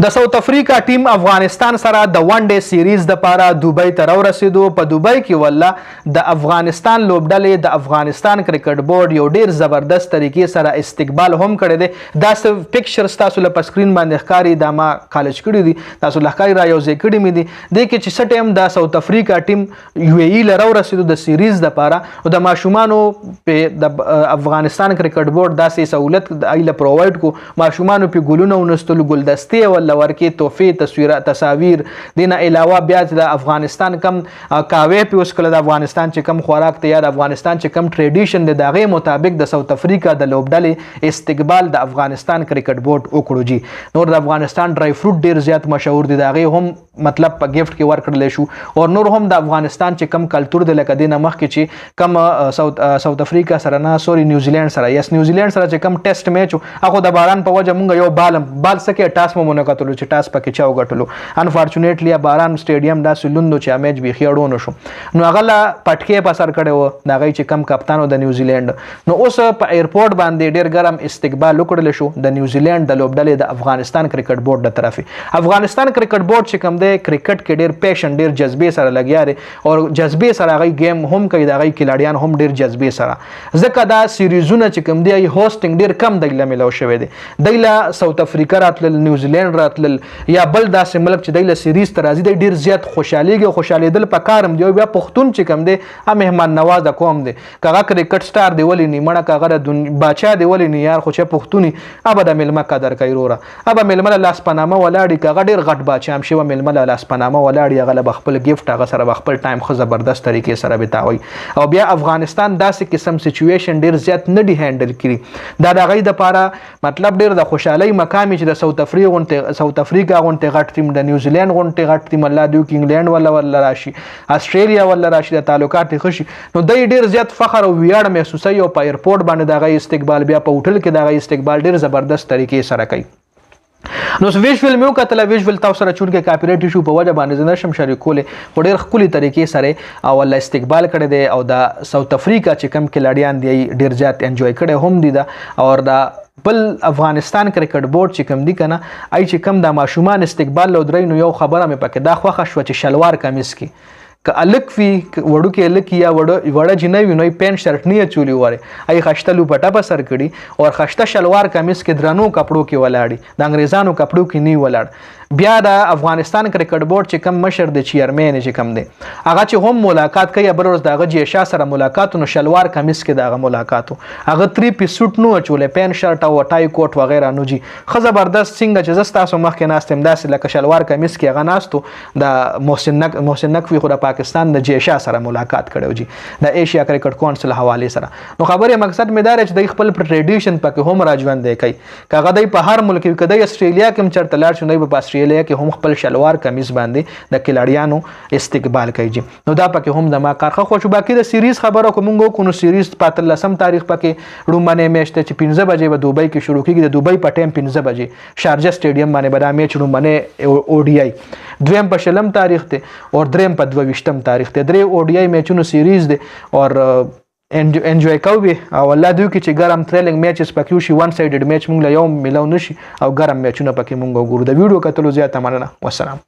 د ساوث افریقا ټیم افغانستان سره د ون ډے سیریز د پاره دوبۍ ته راورسېدو. په دوبۍ کې والله د افغانستان لوبډلې د افغانستان کرکټ بورډ یو ډیر زبردست طریقې سره استقبال هم کړی دی. دا پکچر تاسو له سکرین باندې ښکاري، دا ما کالج کړي دي، تاسو له ښکاري را یوځای کړي مې دي. دې کې چې څه ټایم د ساوث افریقا ټیم یو ای له راورسېدو د سیریز د پاره او د ماشومانو په د افغانستان کرکټ بورډ داسې سہولت ایله پرووایډ کو، ماشومانو په ګلونه ونستلو، ګلدستې ول ورکې، تحفې، تصاویر. دینه علاوه بیا د افغانستان کم کاوی په اوس کله د افغانستان چې کم خوراک ته یا د افغانستان چې کم ټریډیشن د دغه مطابق د ساوث افریقا د لوبډلې استقبال د افغانستان کرکټ بورډ وکړو. جی نور د افغانستان ډرای فروټ ډیر زیات مشهور دي، دغه هم مطلب په گیفت کې ورکړل شو. او نور هم د افغانستان چې کم کلچر د لکه دینه مخ کې چې کم ساوث افریقا سره نه سوري نیوزیلند سره نیوزیلند سره چې کم ټیسټ میچ هغه د باران په وجه مونږ یو بال سکه ټاس مو نه کتلو چې ټاس پکې چا وګټلو. انفارچونیټلی باران سټیډیم داسې لوندو چې میچ بیخي اړونه شو، نو هغه لا پټکې په سر کړی و د هغې چې کم کپتانو د نیوزیلینډ. نو اوس په ایرپورټ باندې ډېر ګرم استقبال وکړل شو د نیوزیلینډ د لوبډلې د افغانستان کرکټ بورډ د طرفې. افغانستان کرکټ بورډ چې کوم دی کرکټ کې ډېر پیشن، ډېر جذبې سره لګیا دی او جذبې سره هغوی گیم هم کوي، د هغوی کلاډیان هم ډېر جذبې سره. ځکه دا سیریزونه چې کوم دی هوسټینګ ډېر کم دی له میلاو شوی دی. دی له ساوث افریقا راتلل، نیوزیلینډ راتلل یا بل داسې ملک چې دی له سیریز ته راځي، دی ډېر زیات خوشحالېږي او خوشحالېدل په کار هم دی. بیا پښتون چې کوم دی مهمان نوازه قوم دی، که هغه کرکټ سټار دی ولې نه مړه، که هغه باچا دی ولې نه یار، خو چې پښتون ابه د میلمه قدر کوي وروره، ابه میلمه له لاس په نامه ولاړي، که هغه ډېر غټ باچا هم شي میلمه له لاس په نامه ولاړي، هغه له خپل ګفټ هغه سره خپل ټایم ښه زبردست طریقې سره بتاوي. او بیا افغانستان داسې قسم سچویشن ډېر زیات نه دی هینډل کړي. دا د هغوی دپاره مطلب ډېر د خوشحالۍ مقام چې د ساوث افریقا غونډې غټ ټیم، د نیوزیلینډ غونډې غټ ټیم، الله دې وکړي انګلینډ ولا راشي، استرالیا ولا راشي، د تعلقات یې ښه شي. نو دی ډېر زیات فخر او ویاړ محسوسوي او په ایرپورټ باندې د هغوی استقبال، بیا په هوټل کې د هغوی استقبال ډېر زبردست طریقې سره کوي. نو ویژوال مې وکتله، ویژوال تاسو سره چونکې کاپي رایټ ایشو په وجه باندې زه نشم شریکولی، خو ډېر ښکلي طریقې سره او الله استقبال کړی دی. او د ساوث افریقا چې کم کلاډیان دی ډېر زیات انجوای کړی هم دي ده. او د بل افغانستان کرکټ بورډ چې کم دی کنه ای چې کم د ماشومان استقبال لو درې، نو یو خبره مې پکې دا خوښه شوه چې شلوار کمیس کې که الک وي، وړوکې الک یا وړه جنۍ وي، نو یې پینټ شرټ نه اچولي وارې، ای خشته لوپټه په سر کړي او خشته شلوار کمیس کې درنو کپړو کې ولاړي، د انګریزانو کپړو کې نه ولاړ. بیا د افغانستان کرکټ بورډ چې کم مشر د چیرمن چې کم دی هغه چې هم ملاقات کوي، بل ورځ د هغه جیشا سره ملاقات، نو شلوار کمیس کې د هغه ملاقات، هغه 3 پیس سوټ نو اچولې، پین شرټ او ټای کوټ وغیرہ نو. جی ښه زبردست څنګه چې زه ستاسو مخکې ناست یم داسې لکه شلوار کمیس کې هغه ناستو د محسن نقوي خو د پاکستان د جیشا سره ملاقات کړی جی د ایشیا کرکټ کونسل حوالې سره. نو خبرې مقصد مې دا چې د خپل ټریډیشن پکې هم راژوندی کوي، که هغه دی په هر ملک کې، که دی استرالیا کې هم چېرته لاړ شي، دی په استرالیا کې هم خپل شلوار کمیز باندې د کلاډیانو استقبال کوي. جی نو دا پکې هم د ما کار ښه خو. باقي د سیریز خبره کوم نو سیریز په 13 تاریخ پکې لومړنی میچ ته چې 15 بجې به دوبۍ کې شروع کیږي، د دوبۍ په ټایم 15 بجې شارجه سټیډیم باندې به دا میچ لومړنی او ډي آی، دویم په 20 تاریخ ته او دریم په 22 تاریخ ته. درې او ډي آی میچونو سیریز دی او انجوای کوي. او الله دوی کې چې ګرم تھرلینګ میچز پکې وشي، ون سایډډ میچ مونږ له یو میلاو نشي او ګرم میچونه پکې مونږ وګورو. د ویډیو کتلو زیاته مننه، والسلام.